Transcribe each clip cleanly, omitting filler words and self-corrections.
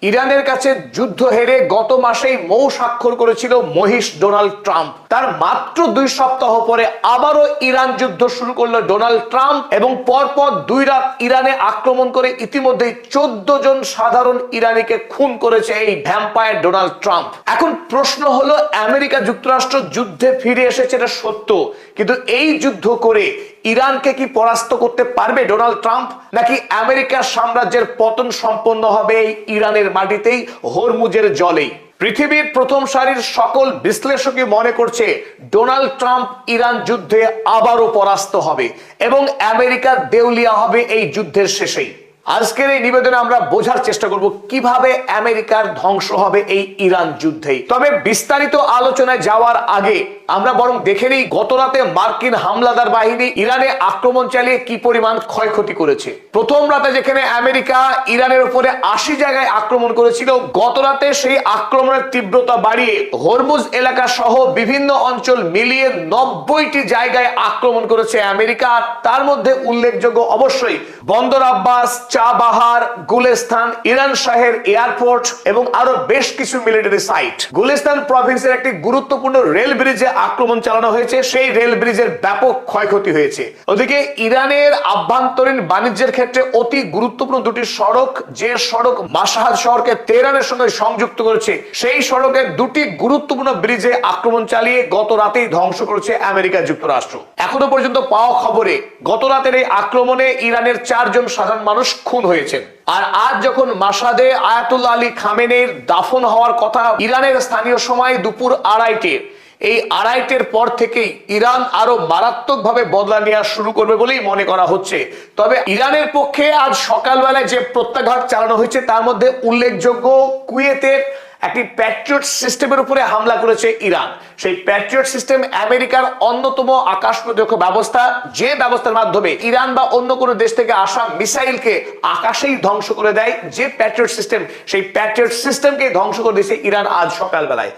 ইরানের কাছে যুদ্ধ হেরে গত মাসেই মৌ স্বাক্ষর করেছিল মহিষ ডোনাল্ড ট্রাম্প। তার মাত্র 2 সপ্তাহ পরে আবারও ইরান যুদ্ধ শুরু করলো ডোনাল্ড ট্রাম্প এবং পরপর 2 রাত ইরানে আক্রমণ করে ইতিমধ্যেই 14 জন সাধারণ ইরানিকে খুন করেছে এই ভ্যাম্পায়ার ডোনাল্ড ট্রাম্প। এখন প্রশ্ন হলো, আমেরিকা যুক্তরাষ্ট্র যুদ্ধে ফিরে এসেছে, এটা সত্য, কিন্তু এই যুদ্ধ করে ইরানকে কি পরাস্ত করতে পারবে ডোনাল্ড ট্রাম্প, নাকি আমেরিকার সাম্রাজ্যের পতন সম্পন্ন হবে এই ইরানের মাটিতেই, হরমুজের জলেই? পৃথিবীর প্রথম সারির সকল বিশ্লেষকই মনে করছে ডোনাল্ড ট্রাম্প ইরান যুদ্ধে আবারও পরাস্ত হবে এবং আমেরিকা দেউলিয়া হবে এই যুদ্ধের শেষেই। আজকের এই নিবেদনে আমরা বোঝার চেষ্টা করব কিভাবে আমেরিকার ধ্বংস হবে এই ইরান যুদ্ধেই। তবে বিস্তারিত আলোচনায় যাওয়ার আগে আমরা বরং দেখে নিই গত রাতে মার্কিন হামলাদার বাহিনী ইরানে আক্রমণ চালিয়ে কি পরিমাণ ক্ষয়ক্ষতি করেছে। প্রথম রাতে যেখানে আমেরিকা ইরানের উপরে 80 জায়গায় আক্রমণ করেছিল, গত রাতে সেই আক্রমণের তীব্রতা বাড়িয়ে হরমুজ এলাকা সহ বিভিন্ন অঞ্চল মিলিয়ে 90টি জায়গায় আক্রমণ করেছে আমেরিকা। তার মধ্যে উল্লেখযোগ্য অবশ্যই বন্দর আব্বাস, চাবাহার, গুলিস্তান, ইরান শাহের এয়ারপোর্ট এবং আরো বেশ কিছু মিলিটারি সাইট। গুলিস্তান প্রভিন্সের একটি গুরুত্বপূর্ণ রেল ব্রিজে আক্রমণ চালানো হয়েছে, সেই রেল ব্রিজের ব্যাপক ক্ষয়ক্ষতি হয়েছে। ওদিকে ইরানের আভ্যন্তরীণ বাণিজ্যের ক্ষেত্রে অতি গুরুত্বপূর্ণ দুটি সড়ক, যে সড়ক মাশহাদ শহরকে তেহরানের সঙ্গে সংযুক্ত করেছে, সেই সড়কের দুটি গুরুত্বপূর্ণ ব্রিজে আক্রমণ চালিয়ে গত রাতেই ধ্বংস করেছে আমেরিকা যুক্তরাষ্ট্র। এখনো পর্যন্ত পাওয়া খবরে গত রাতের এই আক্রমণে ইরানের 4 জন সাধারণ মানুষ খুন হয়েছেন। আর আজ যখন মাশহাদে আয়াতুল্লাহ আলী খামেনেইর দাফন হওয়ার কথা ইরানের স্থানীয় সময় দুপুর 2:30, এই 2:30-এর পর থেকেই ইরান আরো মারাত্মকভাবে বদলা নেওয়া শুরু করবে বলেই মনে করা হচ্ছে। তবে ইরানের পক্ষে আজ সকালবেলায় যে প্রত্যাঘাত চালানো হয়েছে তার মধ্যে উল্লেখযোগ্য কুয়েতের একটি প্যাট্রিয়ট সিস্টেমের উপরে হামলা করেছে ইরান। সেই প্যাট্রিয়ট সিস্টেম আমেরিকার অন্যতম আকাশ প্রতিরক্ষা ব্যবস্থা, যে ব্যবস্থার মাধ্যমে ইরান বা অন্য কোনো দেশ থেকে আসা মিসাইলকে আকাশেই ধ্বংস করে দেয়, যে প্যাট্রিয়ট সিস্টেম, সেই প্যাট্রিয়ট সিস্টেমকে ধ্বংস করে দিয়েছে ইরান আজ সকালবেলায়।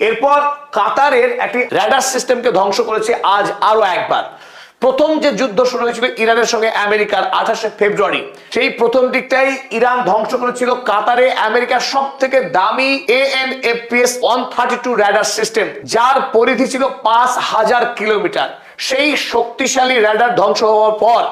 এরপর কাতারের একটি রাডার সিস্টেমকে ধ্বংস করেছে আজ আরো একবার। প্রথম যে যুদ্ধ শুরু হয়েছিল ইরানের সঙ্গে আমেরিকার 28শে ফেব্রুয়ারি, সেই প্রথম দিকটাই ইরান ধ্বংস করেছিল কাতারে আমেরিকার সব থেকে দামি AN/APS 132 রাডার সিস্টেম, যার পরিধি ছিল 5000 কিলোমিটার। সেই শক্তিশালী রাডার ধ্বংস হওয়ার পর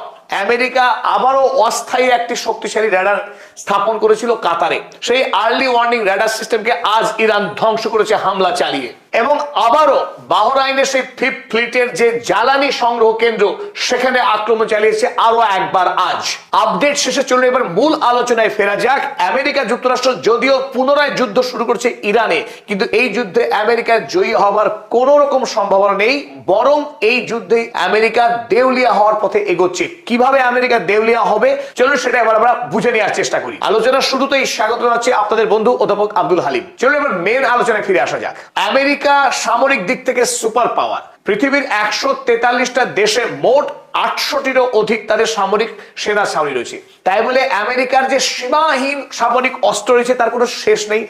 আমেরিকা আবারও অস্থায়ী একটি শক্তিশালী রাডার স্থাপন করেছিল কাতারে। সেই আর্লি ওয়ার্নিং রাডার সিস্টেমকে আজ ইরান ধ্বংস করেছে হামলা চালিয়ে। এবং আবারও বাহরাইনের সেই 5th ফ্লিটের যে জ্বালানি সংগ্রহ কেন্দ্র, সেখানে আক্রমণ চালিয়েছে আরো একবার আজ। আপডেট শেষে চলুন এবার মূল আলোচনায় ফেরা যাক। আমেরিকা যুক্তরাষ্ট্র যদিও পুনরায় যুদ্ধ শুরু করছে ইরানে, কিন্তু এই যুদ্ধে আমেরিকার জয়ী হবার কোন রকম সম্ভাবনা নেই, বরং এই যুদ্ধে আমেরিকা দেউলিয়া হওয়ার পথে এগোচ্ছে। কিভাবে আমেরিকা দেউলিয়া হবে, চলুন সেটা এবার আমরা বুঝে নেওয়ার চেষ্টা করি। আলোচনার শুরুতেই স্বাগত জানাচ্ছি আপনাদের বন্ধু অধ্যাপক আব্দুল হালিম। চলুন এবার মেন আলোচনায় ফিরে আসা যাক। আমেরিকা সামরিক দিক থেকে সুপার পাওয়ার। পৃথিবীর 143টা দেশে মোট 800টিরও অধিক তাদের সামরিক সেনা ছাউনি রয়েছে। তাই বলে আমেরিকার যে সীমাহীন সামরিক অস্ত্র রয়েছে তার কোনো শেষ নেই,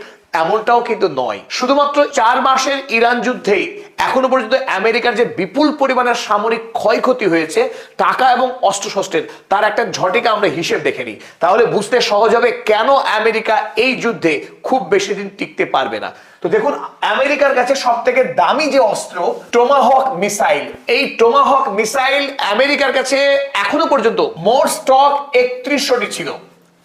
এমনটাও কিন্তু নয়। শুধুমাত্র 4 মাসের ইরান যুদ্ধেই এখনো পর্যন্ত আমেরিকার যে বিপুল পরিমাণের সামরিক ক্ষয়ক্ষতি হয়েছে টাকা এবং অস্ত্রশস্ত্রের, তার একটা ঝটিকা আমরা হিসেব দেখে নিই, তাহলে বুঝতে সহজ হবে কেন আমেরিকা এই যুদ্ধে খুব বেশি দিন টিকতে পারবে না। তো দেখুন, আমেরিকার কাছে সব থেকে দামি যে অস্ত্র টোমাহক মিসাইল, এই টোমাহক মিসাইল আমেরিকার কাছে এখনো পর্যন্ত মোট স্টক 3100টি ছিল।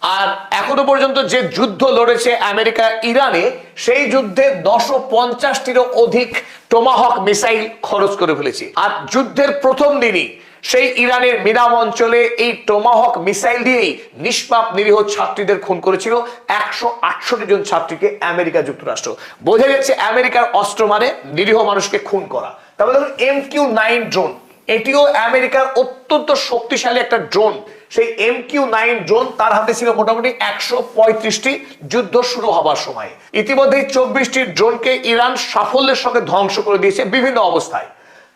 আর এখনো পর্যন্ত যে যুদ্ধ লড়েছে আমেরিকা ইরানে, সেই যুদ্ধে 950টিরও অধিক টোমাহক মিসাইল খরচ করে ফেলেছে। আর যুদ্ধের প্রথম দিনই সেই ইরানের মিনাম অঞ্চলে এই টোমাহক মিসাইল দিয়েই নিষ্পাপ নিরীহ ছাত্রীদের খুন করেছিল 168 জন ছাত্রীকে আমেরিকা যুক্তরাষ্ট্র। বোঝা যাচ্ছে আমেরিকার অস্ত্র মানে নিরীহ মানুষকে খুন করা। তারপরে দেখুন MQ-9 ড্রোন, এটিও আমেরিকার অত্যন্ত শক্তিশালী একটা ড্রোন। সেই MQ-9 ড্রোন তার হাতে ছিল মোটামুটি 135টি যুদ্ধ শুরু হবার সময়। ইতিমধ্যে 24টি ড্রোনকে ইরান সাফল্যের সঙ্গে ধ্বংস করে দিয়েছে বিভিন্ন অবস্থায়।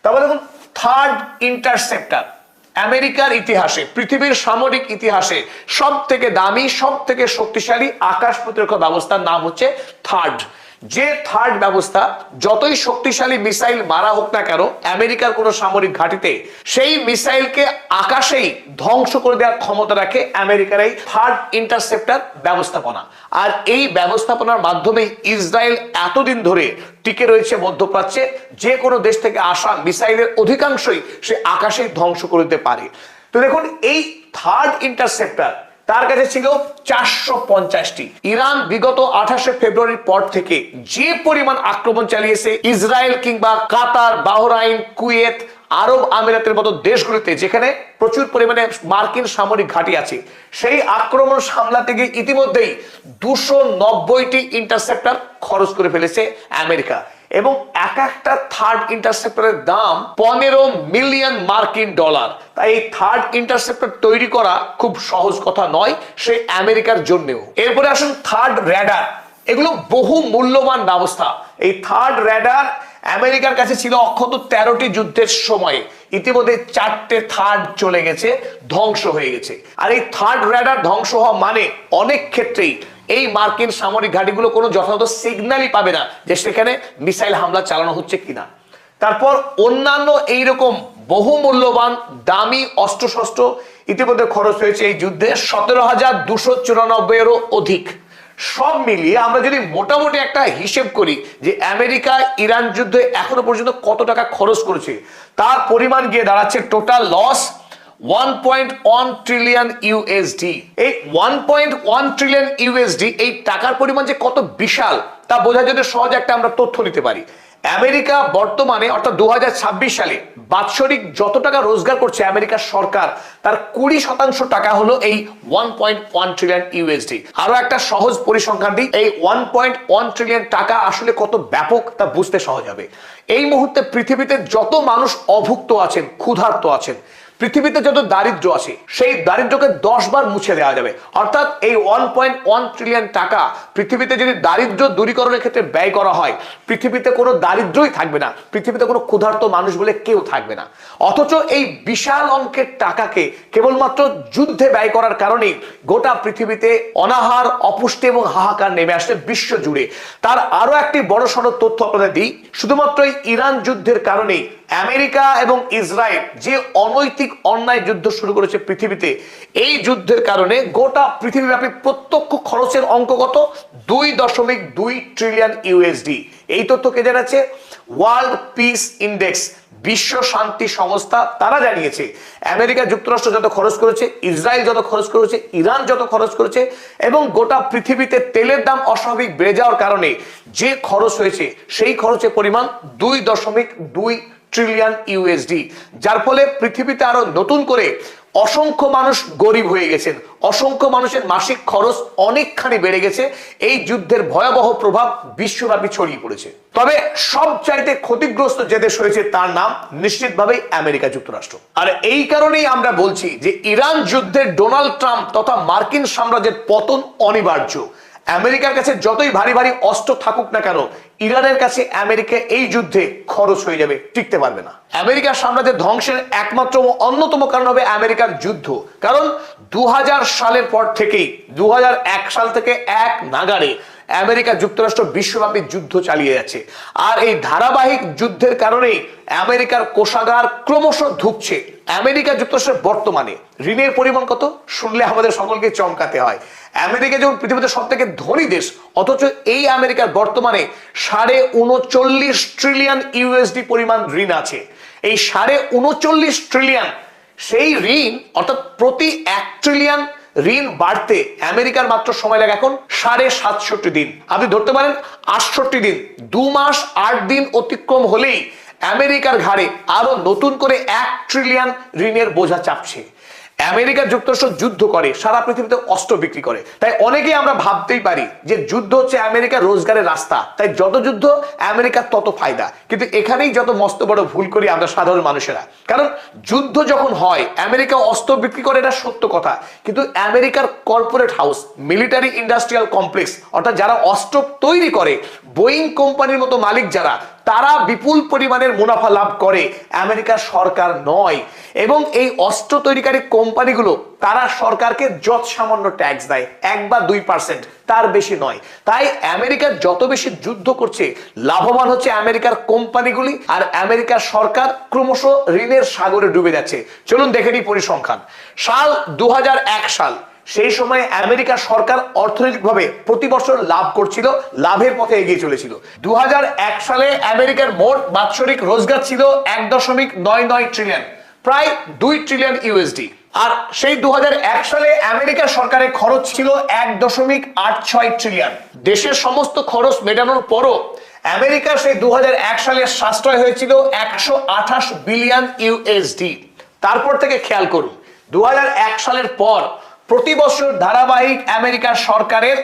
তারপরে দেখুন থার্ড ইন্টারসেপ্টর, আমেরিকার ইতিহাসে, পৃথিবীর সামরিক ইতিহাসে সব থেকে দামি, সব থেকে শক্তিশালী আকাশ প্রতিরক্ষা ব্যবস্থার নাম হচ্ছে থার্ড। যে থার্ড ব্যবস্থা যতই শক্তিশালী মিসাইল মারা হোক না কেন আমেরিকার কোন সামরিক ঘাঁটিতে, সেই মিসাইলকে আকাশেই ধ্বংস করে দেওয়ার ক্ষমতা রাখে আমেরিকার এই থার্ড ইন্টারসেপ্টর ব্যবস্থাপনা। আর এই ব্যবস্থাপনার মাধ্যমে ইসরায়েল এতদিন ধরে টিকে রয়েছে মধ্যপ্রাচ্যে। যে কোনো দেশ থেকে আসা মিসাইলের অধিকাংশই সে আকাশেই ধ্বংস করে দিতে পারে। তো দেখুন, এই থার্ড ইন্টারসেপ্টর তার কাছে ছিল 450টি। ইরান বিগত 28 ফেব্রুয়ারির পর থেকে যে পরিমাণ আক্রমণ চালিয়েছে ইসরায়েল কিংবা কাতার, বাহরাইন, কুয়েত, আরব আমিরাতের মতো দেশগুলিতে যেখানে প্রচুর পরিমাণে মার্কিন সামরিক ঘাঁটি আছে, সেই আক্রমণ সামলাতে গিয়ে ইতিমধ্যেই 290টি ইন্টারসেপ্টর খরচ করে ফেলেছে আমেরিকা। এবং এক একটা থার্ড ইন্টারসেপ্টরের দাম 15 মিলিয়ন মার্কিন ডলার। তাই এই থার্ড ইন্টারসেপ্টর তৈরি করা খুব সহজ কথা নয় সে আমেরিকার জন্যও। এরপরে আসুন থার্ড র্যাডার। এগুলো বহু মূল্যবান ব্যবস্থা। এই থার্ড র্যাডার আমেরিকার কাছে ছিল অক্ষত 13টি যুদ্ধের সময়ে। ইতিমধ্যে 4টে থার্ড চলে গেছে, ধ্বংস হয়ে গেছে। আর এই থার্ড র্যাডার ধ্বংস হওয়া মানে অনেক ক্ষেত্রেই এই মার্কিন সামরিক ঘাঁটিগুলো কোনো যথাযথ সিগন্যালই পাবে না যে সেখানে মিসাইল হামলা চালানো হচ্ছে কিনা। তারপর অন্যান্য এইরকম বহু মূল্যবান দামি অস্ত্রশস্ত্র ইতিমধ্যে খরচ হয়েছে এই যুদ্ধে 17,294-এরও অধিক। সব মিলিয়ে আমরা যদি মোটামুটি একটা হিসেব করি যে আমেরিকা ইরান যুদ্ধে এখনো পর্যন্ত কত টাকা খরচ করেছে, তার পরিমাণ গিয়ে দাঁড়াচ্ছে টোটাল লস 1.1 ট্রিলিয়ন ইউএসডি। এই 1.1 ট্রিলিয়ন ইউএসডি এই টাকার পরিমাণ যে কত বিশাল তা বোঝার জন্য সহজ একটা আমরা তথ্য নিতে পারি। আমেরিকা বর্তমানে অর্থাৎ 2026 সালে বাৎসরিক যত টাকা রোজগার করছে আমেরিকার সরকার, তার 20% টাকা হলো এই 1.1 ট্রিলিয়ন ইউএসডি। আরো একটা সহজ পরিসংখ্যান দিই, এই 1.1 ট্রিলিয়ন টাকা আসলে কত ব্যাপক তা বুঝতে সহজ হবে। এই মুহূর্তে পৃথিবীতে যত মানুষ অভুক্ত আছেন, ক্ষুধার্ত আছেন, পৃথিবীতে যত দারিদ্র আছে, সেই দারিদ্রকে 10 বার মুছে দেওয়া যাবে। অর্থাৎ এই 1.1 ট্রিলিয়ন টাকা পৃথিবীতে যদি দারিদ্র দূরীকরণের ক্ষেত্রে ব্যয় করা হয়, পৃথিবীতে কোনো দারিদ্রই থাকবে না, পৃথিবীতে কোনো ক্ষুধার্ত মানুষ বলে কেউ থাকবে না। অথচ এই বিশাল অঙ্কের টাকাকে কেবলমাত্র যুদ্ধে ব্যয় করার কারণেই গোটা পৃথিবীতে অনাহার, অপুষ্টি এবং হাহাকার নেমে আসছে বিশ্ব জুড়ে। তার আরো একটি বড় সড় তথ্য আপনাদের দিই, শুধুমাত্র এই ইরান যুদ্ধের কারণেই আমেরিকা এবং ইসরায়েল যে অনৈতিক অন্যায় যুদ্ধ শুরু করেছে পৃথিবীতে, এই যুদ্ধের কারণে গোটা পৃথিবীব্যাপী প্রত্যক্ষ খরচের অঙ্ক কত? 2.2 ট্রিলিয়ন ইউএসডি। এই তথ্য কে জানাচ্ছে? ওয়ার্ল্ড পিস ইন্ডেক্স, বিশ্ব শান্তি সংস্থা, তারা জানিয়েছে আমেরিকা যুক্তরাষ্ট্র যত খরচ করেছে, ইসরায়েল যত খরচ করেছে, ইরান যত খরচ করেছে এবং গোটা পৃথিবীতে তেলের দাম অস্বাভাবিক বেড়ে যাওয়ার কারণে যে খরচ হয়েছে, সেই খরচের পরিমাণ 2.2 ট্রিলিয়ন ইউএসডি। যার ফলে পৃথিবীতে আরো নতুন করে অসংখ্য মানুষ গরিব হয়ে গেছেন, অসংখ্য মানুষের মাসিক খরচ অনেকখানি বেড়ে গেছে। এই যুদ্ধের ভয়াবহ প্রভাব বিশ্বব্যাপী ছড়িয়ে পড়েছে। তবে সবচাইতে ক্ষতিগ্রস্ত যে দেশ হয়েছে তার নাম নিশ্চিতভাবেই আমেরিকা যুক্তরাষ্ট্র। আর এই কারণেই আমরা বলছি যে ইরান যুদ্ধে ডোনাল্ড ট্রাম্প তথা মার্কিন সাম্রাজ্যের পতন অনিবার্য। আমেরিকার কাছে যতই ভারী ভারী অস্ত্র থাকুক না কেন, ইরানের কাছে আমেরিকা এই যুদ্ধে খরচ হয়ে যাবে, টিকতে পারবে না। আমেরিকার সাম্রাজ্যের ধ্বংসের একমাত্র অন্যতম কারণ হবে আমেরিকার যুদ্ধ। কারণ 2000 সালের পর থেকেই 2001 সাল থেকে এক নাগাড়ে আমেরিকা যুক্তরাষ্ট্র বিশ্বব্যাপী যুদ্ধ চালিয়ে যাচ্ছে। আর এই ধারাবাহিক যুদ্ধের কারণেই আমেরিকার কোষাগার ক্রমশ ধুঁকছে। আমেরিকা যুক্তরাষ্ট্রের বর্তমানে ঋণের পরিমাণ কত শুনলে আমাদের সকলকে চমকাতে হয়। আমেরিকা যেমন পৃথিবীতে সব থেকে ধনী দেশ, অথচ এই আমেরিকার বর্তমানে 39.5 ট্রিলিয়ন ইউএসডি পরিমাণ ঋণ আছে। এই 39.5 ট্রিলিয়ন, সেই ঋণ অর্থাৎ প্রতি 1 ট্রিলিয়ন ঋণ বাড়তে আমেরিকার মাত্র সময় লাগে এখন 67.5 দিন। আপনি ধরতে পারেন 68 দিন, 2 মাস 8 দিন অতিক্রম হলেই আমেরিকার ঘাড়ে আরো নতুন করে 1 ট্রিলিয়ন ঋণের বোঝা চাপছে। আমেরিকা যুক্তরাষ্ট্র যুদ্ধ করে, সারা পৃথিবীতে অস্ত্র বিক্রি করে, তাই অনেকেই আমরা ভাবতেই পারি যে যুদ্ধ হচ্ছে আমেরিকার রোজগারের রাস্তা, তাই যত যুদ্ধ আমেরিকার তত ফায়দা। কিন্তু এখানেই যত মস্ত বড় ভুল করি আমরা সাধারণ মানুষেরা। কারণ যুদ্ধ যখন হয় আমেরিকা অস্ত্র বিক্রি করে, এটা সত্য কথা, কিন্তু আমেরিকার corporate house, military industrial complex, অর্থাৎ যারা অস্ত্র তৈরি করে, বোয়িং কোম্পানির মতো মালিক যারা, তারা বিপুল পরিমাণের মুনাফা লাভ করে, আমেরিকার সরকার নয়। এবং এই অস্ত্র তৈরিকারী কোম্পানিগুলো তারা সরকারকে যত সামান্য ট্যাক্স দেয়, 1 বা 2%, তার বেশি নয়। তাই আমেরিকা যত বেশি যুদ্ধ করছে, লাভবান হচ্ছে আমেরিকার কোম্পানিগুলি, আর আমেরিকার সরকার ক্রমশ ঋণের সাগরে ডুবে যাচ্ছে। চলুন দেখে নিই পরিসংখ্যান। সাল 2001 সাল, সেই সময় আমেরিকা সরকার অর্থনৈতিকভাবে প্রতি বছর লাভ করছিল, লাভের পথে এগিয়ে চলেছিল। 2001 সালে আমেরিকার মোট বাৎসরিক রোজগার ছিল 1.99 ট্রিলিয়ন, প্রায় 2 ট্রিলিয়ন ইউএসডি। আর সেই 2001 সালে আমেরিকার সরকারের খরচ ছিল 1.86 ট্রিলিয়ন। দেশের সমস্ত খরচ মেটানোর পরও আমেরিকার সেই 2001 সালে সাশ্রয় হয়েছিল 128 বিলিয়ন ইউএসডি। তারপর থেকে খেয়াল করুন, 2001 সালের পর প্রতি বছর ধারাবাহিক আমেরিকার সরকারের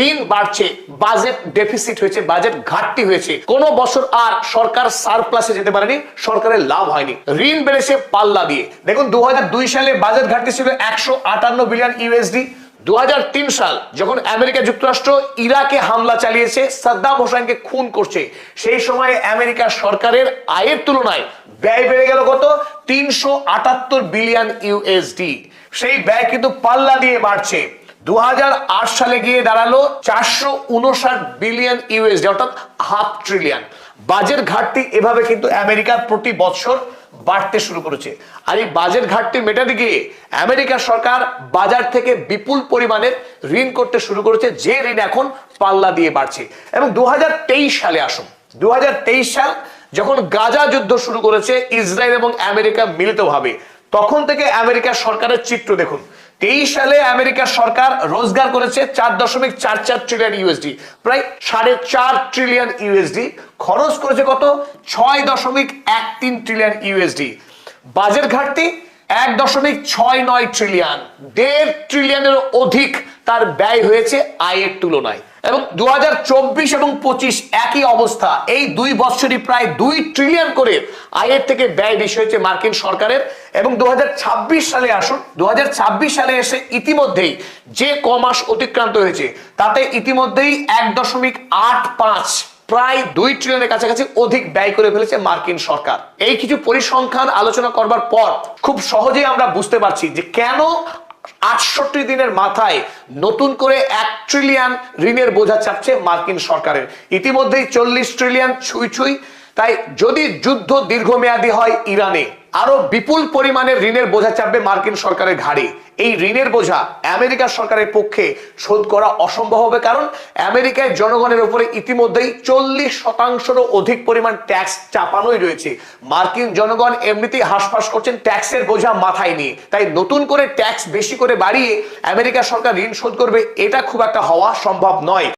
ঋণ বাড়ছে, বাজেট ডেফিসিট হয়েছে, বাজেট ঘাটতি হয়েছে। কোন বছর আর সরকার সারপ্লাসে যেতে পারেনি, সরকারের লাভ হয়নি, ঋণ বেড়েছে পাল্লা দিয়ে। দেখুন 2002 সালে বাজেট ঘাটতি ছিল 158 বিলিয়ন ইউএসডি। 2003 সাল যখন আমেরিকা যুক্তরাষ্ট্র ইরাকে হামলা চালিয়েছে, সাদ্দাম হোসেনকে খুন করছে, সেই সময় আমেরিকার সরকারের আয়ের তুলনায় ব্যয় বেড়ে গেল কত? 378 বিলিয়ন ইউএসডি। সেই ব্যয় কিন্তু পাল্লা দিয়ে বাড়ছে। 2008 সালে গিয়ে দাঁড়ালো 459 বিলিয়ন ইউএসডি, অর্থাৎ হাফ ট্রিলিয়ন। বাজেট ঘাটতি এভাবে কিন্তু আমেরিকার প্রতি বছর বাড়তে শুরু করেছে। আর এই বাজেট ঘাটতি মেটাতে গিয়ে আমেরিকার সরকার বাজার থেকে বিপুল পরিমাণের ঋণ করতে শুরু করেছে, যে ঋণ এখন পাল্লা দিয়ে বাড়ছে। এবং 2023 সালে আসুন, 2023 সাল যখন গাজা যুদ্ধ শুরু করেছে ইসরায়েল এবং আমেরিকা মিলিতভাবে, তখন থেকে আমেরিকার সরকারের চিত্র দেখুন। 23 সালে আমেরিকার সরকার রোজগার করেছে 4.44 ট্রিলিয়ন ইউএসডি, প্রায় 4.5 ট্রিলিয়ন ইউএসডি। খরচ করেছে কত? 6.13 ট্রিলিয়ন ইউএসডি। বাজেট ঘাটতি 1.69 ট্রিলিয়ন, 1.5 ট্রিলিয়নের অধিক তার ব্যয় হয়েছে আয়ের তুলনায়। এবং 2024 এবং 25 একই অবস্থা, এই 2 বছরই প্রায় 2 ট্রিলিয়ন করে আয়ের থেকে ব্যয় বেশি হয়েছে মার্কিন সরকারের। এবং 2026 সালে আসুন, 2026 সালে এসে ইতিমধ্যেই যে কমাস অতিক্রান্ত হয়েছে, তাতে ইতিমধ্যেই 1.85, প্রায় 2 ট্রিলিয়নের কাছাকাছি অধিক ব্যয় করে ফেলেছে মার্কিন সরকার। এই কিছু পরিসংখ্যান আলোচনা করবার পর খুব সহজেই আমরা বুঝতে পারছি যে কেন 68 দিনের মাথায় নতুন করে 1 ট্রিলিয়ন ঋণের বোঝা চাপছে মার্কিন সরকারের। ইতিমধ্যেই 40 ট্রিলিয়ন ছুঁই ছুঁই। তাই যদি যুদ্ধ দীর্ঘমেয়াদী হয় ইরানে, আরো বিপুল পরিমাণের ঋণের বোঝা চাপবে মার্কিন সরকারের ঘাড়ে। এই ঋণের বোঝা আমেরিকার সরকারের পক্ষে শোধ করা অসম্ভব হবে, কারণ আমেরিকায় জনগণের উপরে ইতিমধ্যেই 40%-রও অধিক পরিমাণ ট্যাক্স চাপানোই রয়েছে। মার্কিন জনগণ এমনিতেই হাঁসফাঁস করছেন ট্যাক্সের বোঝা মাথায় নিয়ে। তাই নতুন করে ট্যাক্স বেশি করে বাড়িয়ে আমেরিকার সরকার ঋণ শোধ করবে, এটা খুব একটা হওয়া সম্ভব নয়।